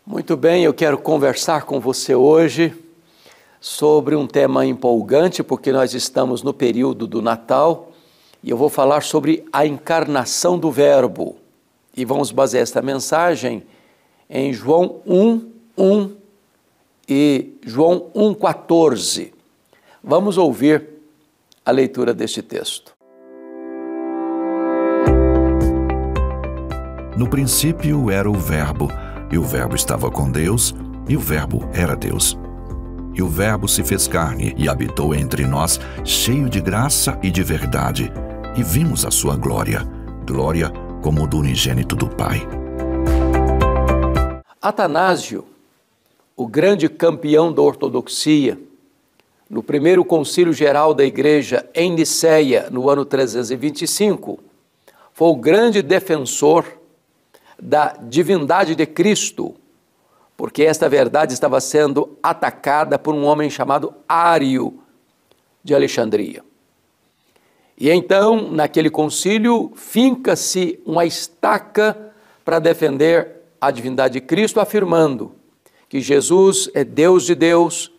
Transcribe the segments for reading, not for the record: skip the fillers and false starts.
Muito bem, eu quero conversar com você hoje sobre um tema empolgante, porque nós estamos no período do Natal e eu vou falar sobre a encarnação do Verbo. E vamos basear esta mensagem em João 1:1 e João 1:14. Vamos ouvir a leitura deste texto. No princípio era o Verbo, e o Verbo estava com Deus, e o Verbo era Deus. E o Verbo se fez carne e habitou entre nós, cheio de graça e de verdade, e vimos a sua glória, glória como do unigênito do Pai. Atanásio, o grande campeão da ortodoxia, no primeiro concílio geral da igreja em Niceia, no ano 325, foi o grande defensor da divindade de Cristo, porque esta verdade estava sendo atacada por um homem chamado Ário de Alexandria. E então, naquele concílio, finca-se uma estaca para defender a divindade de Cristo, afirmando que Jesus é Deus de Deus,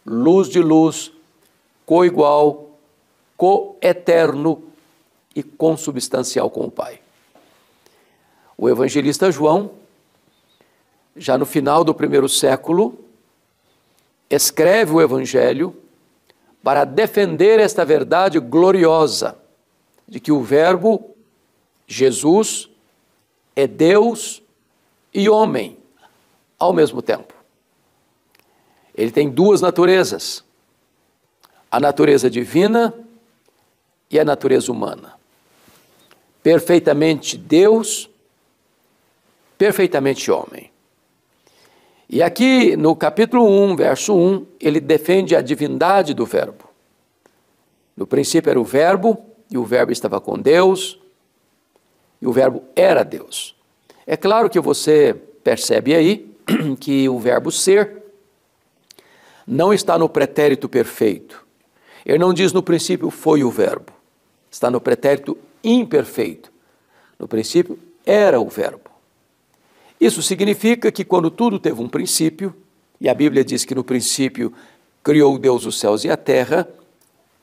luz de luz, coigual, coeterno e consubstancial com o Pai. O evangelista João, já no final do primeiro século, escreve o Evangelho para defender esta verdade gloriosa de que o Verbo, Jesus, é Deus e homem ao mesmo tempo. Ele tem duas naturezas, a natureza divina e a natureza humana. Perfeitamente Deus, perfeitamente homem. E aqui no capítulo 1, verso 1, ele defende a divindade do Verbo. No princípio era o Verbo, e o Verbo estava com Deus, e o Verbo era Deus. É claro que você percebe aí que o verbo ser não está no pretérito perfeito. Ele não diz no princípio foi o Verbo. Está no pretérito imperfeito. No princípio era o Verbo. Isso significa que quando tudo teve um princípio, e a Bíblia diz que no princípio criou Deus os céus e a terra,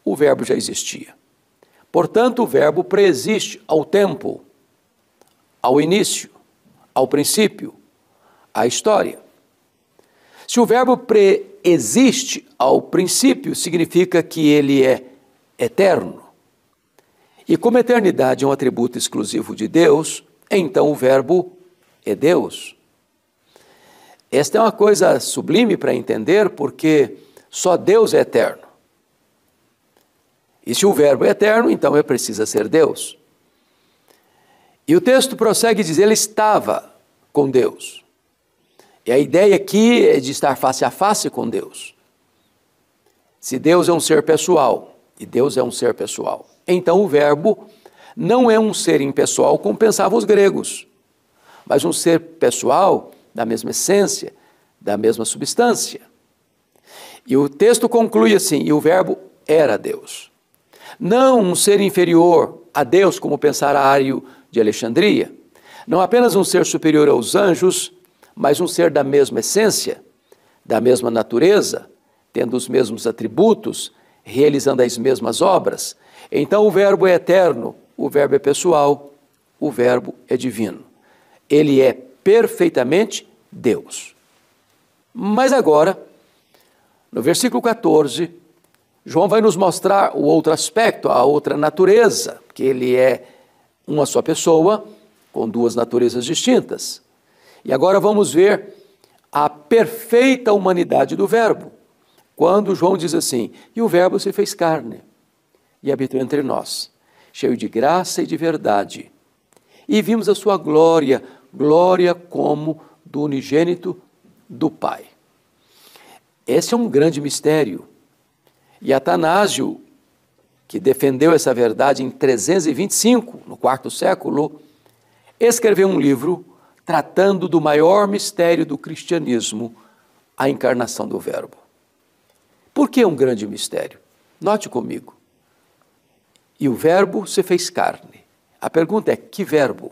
o Verbo já existia. Portanto, o Verbo preexiste ao tempo, ao início, ao princípio, à história. Se o Verbo preexiste ao princípio, significa que ele é eterno. E como a eternidade é um atributo exclusivo de Deus, então o Verbo é Deus. Esta é uma coisa sublime para entender, porque só Deus é eterno. E se o Verbo é eterno, então ele precisa ser Deus. E o texto prossegue e diz, ele estava com Deus. E a ideia aqui é de estar face a face com Deus. Se Deus é um ser pessoal, e Deus é um ser pessoal, então o Verbo não é um ser impessoal como pensavam os gregos, mas um ser pessoal da mesma essência, da mesma substância. E o texto conclui assim, e o Verbo era Deus. Não um ser inferior a Deus, como pensara Ário de Alexandria, não apenas um ser superior aos anjos, mas um ser da mesma essência, da mesma natureza, tendo os mesmos atributos, realizando as mesmas obras. Então o Verbo é eterno, o Verbo é pessoal, o Verbo é divino. Ele é perfeitamente Deus. Mas agora, no versículo 14, João vai nos mostrar o outro aspecto, a outra natureza, que ele é uma só pessoa, com duas naturezas distintas. E agora vamos ver a perfeita humanidade do Verbo, quando João diz assim, e o Verbo se fez carne e habitou entre nós, cheio de graça e de verdade. E vimos a sua glória, glória como do unigênito do Pai. Esse é um grande mistério. E Atanásio, que defendeu essa verdade em 325, no quarto século, escreveu um livro tratando do maior mistério do cristianismo, a encarnação do Verbo. Por que um grande mistério? Note comigo. E o Verbo se fez carne. A pergunta é, que verbo?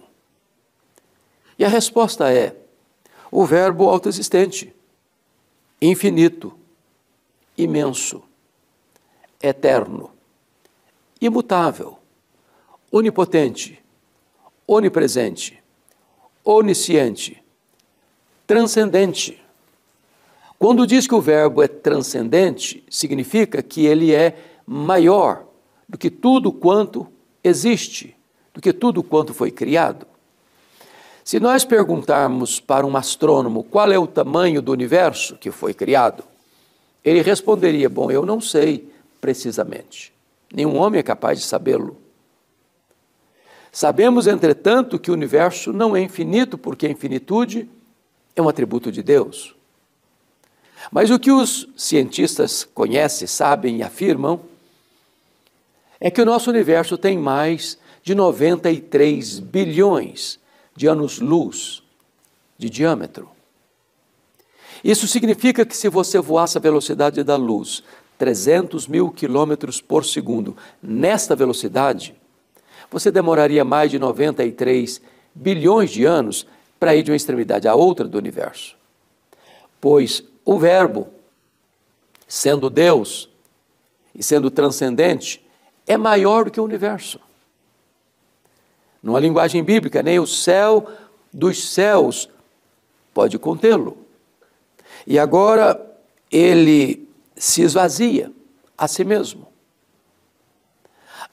E a resposta é, o Verbo autoexistente, infinito, imenso, eterno, imutável, onipotente, onipresente, onisciente, transcendente. Quando diz que o Verbo é transcendente, significa que ele é maior do que tudo quanto existe, do que tudo quanto foi criado. Se nós perguntarmos para um astrônomo qual é o tamanho do universo que foi criado, ele responderia: bom, eu não sei precisamente. Nenhum homem é capaz de sabê-lo. Sabemos, entretanto, que o universo não é infinito, porque a infinitude é um atributo de Deus. Mas o que os cientistas conhecem, sabem e afirmam é que o nosso universo tem mais de 93 bilhões de anos-luz de diâmetro. Isso significa que se você voasse a velocidade da luz, 300 mil quilômetros por segundo, nesta velocidade, você demoraria mais de 93 bilhões de anos para ir de uma extremidade à outra do universo. Pois o Verbo, sendo Deus e sendo transcendente, é maior do que o universo. Numa linguagem bíblica, nem o céu dos céus pode contê-lo. E agora ele se esvazia a si mesmo,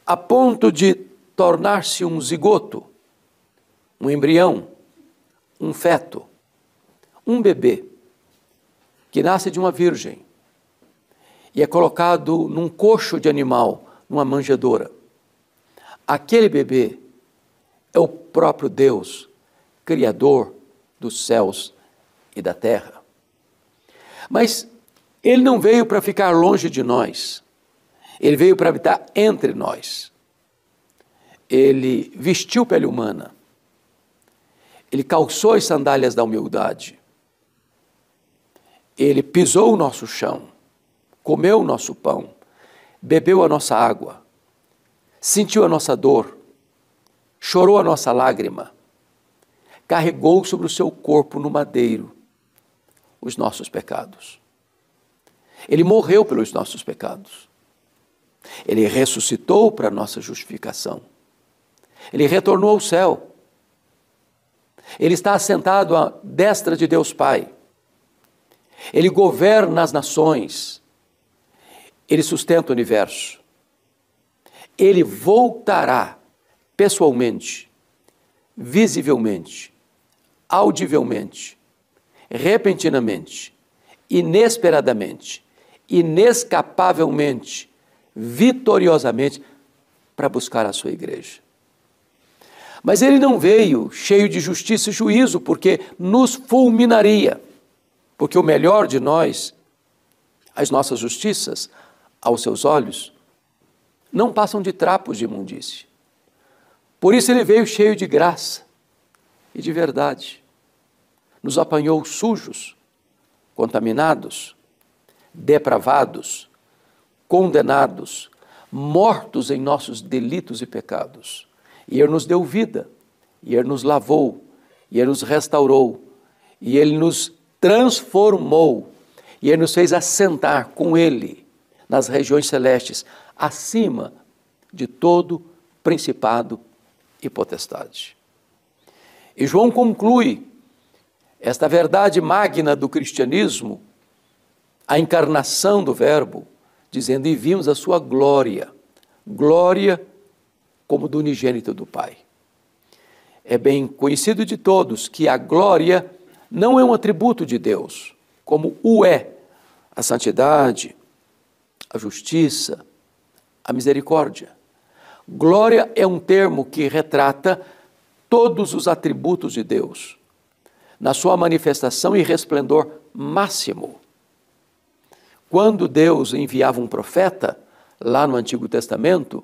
a ponto de tornar-se um zigoto, um embrião, um feto, um bebê, que nasce de uma virgem e é colocado num coxo de animal, numa manjedoura. Aquele bebê é o próprio Deus, Criador dos céus e da terra. Mas ele não veio para ficar longe de nós, ele veio para habitar entre nós. Ele vestiu pele humana, ele calçou as sandálias da humildade, ele pisou o nosso chão, comeu o nosso pão, bebeu a nossa água, sentiu a nossa dor, chorou a nossa lágrima, carregou sobre o seu corpo no madeiro os nossos pecados. Ele morreu pelos nossos pecados. Ele ressuscitou para a nossa justificação. Ele retornou ao céu. Ele está assentado à destra de Deus Pai. Ele governa as nações. Ele sustenta o universo. Ele voltará pessoalmente, visivelmente, audivelmente, repentinamente, inesperadamente, inescapavelmente, vitoriosamente, para buscar a sua igreja. Mas ele não veio cheio de justiça e juízo, porque nos fulminaria, porque o melhor de nós, as nossas justiças, aos seus olhos, não passam de trapos de imundície. Por isso ele veio cheio de graça e de verdade. Nos apanhou sujos, contaminados, depravados, condenados, mortos em nossos delitos e pecados. E ele nos deu vida, e ele nos lavou, e ele nos restaurou, e ele nos transformou, e ele nos fez assentar com ele nas regiões celestes, acima de todo principado e potestade. E João conclui esta verdade magna do cristianismo, a encarnação do Verbo, dizendo: e vimos a sua glória, glória como do unigênito do Pai. É bem conhecido de todos que a glória não é um atributo de Deus, como o é a santidade, a justiça, a misericórdia. Glória é um termo que retrata todos os atributos de Deus, na sua manifestação e resplendor máximo. Quando Deus enviava um profeta, lá no Antigo Testamento,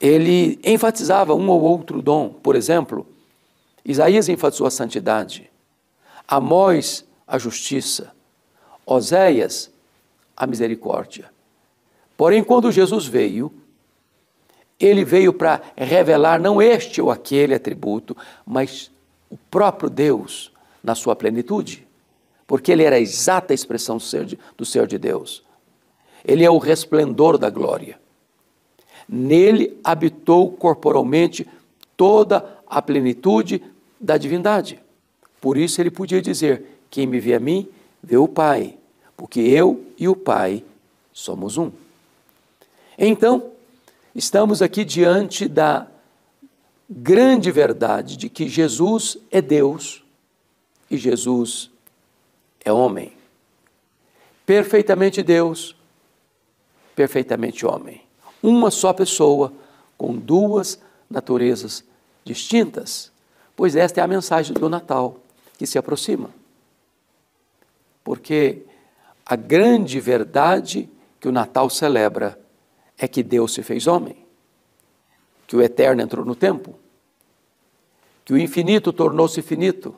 ele enfatizava um ou outro dom. Por exemplo, Isaías enfatizou a santidade, Amós a justiça, Oséias a misericórdia. Porém, quando Jesus veio, ele veio para revelar não este ou aquele atributo, mas o próprio Deus, na sua plenitude, porque ele era a exata expressão do ser de Deus. Ele é o resplendor da glória. Nele habitou corporalmente toda a plenitude da divindade. Por isso ele podia dizer: quem me vê a mim, vê o Pai, porque eu e o Pai somos um. Então, estamos aqui diante da grande verdade de que Jesus é Deus e Jesus é homem. Perfeitamente Deus, perfeitamente homem. Uma só pessoa com duas naturezas distintas, pois esta é a mensagem do Natal que se aproxima. Porque a grande verdade que o Natal celebra é que Deus se fez homem, que o eterno entrou no tempo, que o infinito tornou-se finito,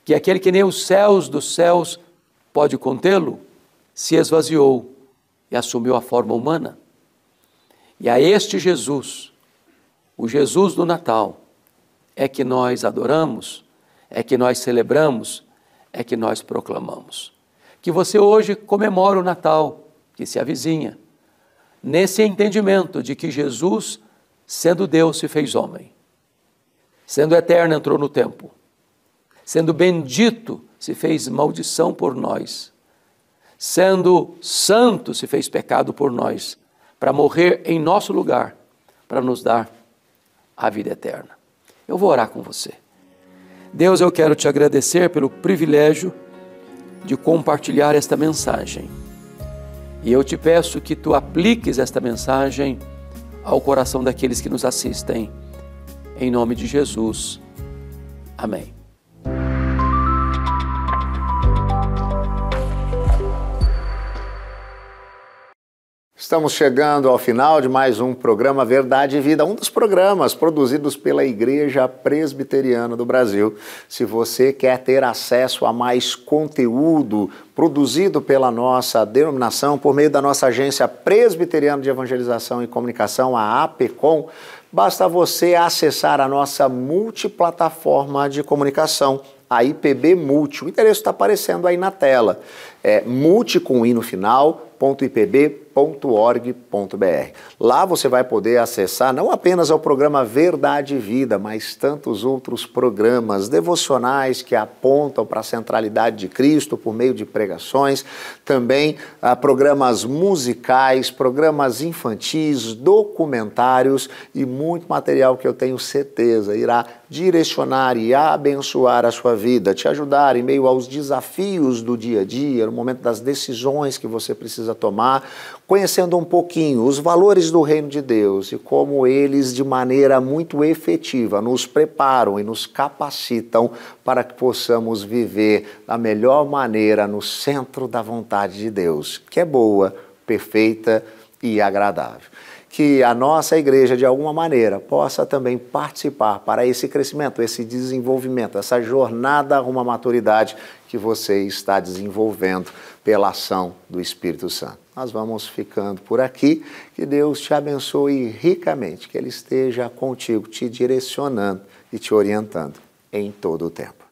que aquele que nem os céus dos céus pode contê-lo, se esvaziou e assumiu a forma humana. E a este Jesus, o Jesus do Natal, é que nós adoramos, é que nós celebramos, é que nós proclamamos. Que você hoje comemora o Natal que se avizinha, nesse entendimento de que Jesus, sendo Deus, se fez homem, sendo eterno, entrou no tempo, sendo bendito, se fez maldição por nós, sendo santo, se fez pecado por nós, para morrer em nosso lugar, para nos dar a vida eterna. Eu vou orar com você. Deus, eu quero te agradecer pelo privilégio de compartilhar esta mensagem. E eu te peço que tu apliques esta mensagem ao coração daqueles que nos assistem. Em nome de Jesus. Amém. Estamos chegando ao final de mais um programa Verdade e Vida, um dos programas produzidos pela Igreja Presbiteriana do Brasil. Se você quer ter acesso a mais conteúdo produzido pela nossa denominação, por meio da nossa agência Presbiteriana de Evangelização e Comunicação, a APECOM, basta você acessar a nossa multiplataforma de comunicação, a IPB Multi. O endereço está aparecendo aí na tela. É multi com i no final, .ipb.org.br. Lá você vai poder acessar não apenas ao programa Verdade e Vida, mas tantos outros programas devocionais que apontam para a centralidade de Cristo por meio de pregações, também programas musicais, programas infantis, documentários e muito material que eu tenho certeza irá direcionar e abençoar a sua vida, te ajudar em meio aos desafios do dia a dia, no momento das decisões que você precisa tomar, conhecendo um pouquinho os valores do reino de Deus e como eles, de maneira muito efetiva, nos preparam e nos capacitam para que possamos viver da melhor maneira no centro da vontade de Deus, que é boa, perfeita e agradável. Que a nossa igreja, de alguma maneira, possa também participar para esse crescimento, esse desenvolvimento, essa jornada rumo à maturidade que você está desenvolvendo pela ação do Espírito Santo. Nós vamos ficando por aqui. Que Deus te abençoe ricamente, que Ele esteja contigo, te direcionando e te orientando em todo o tempo.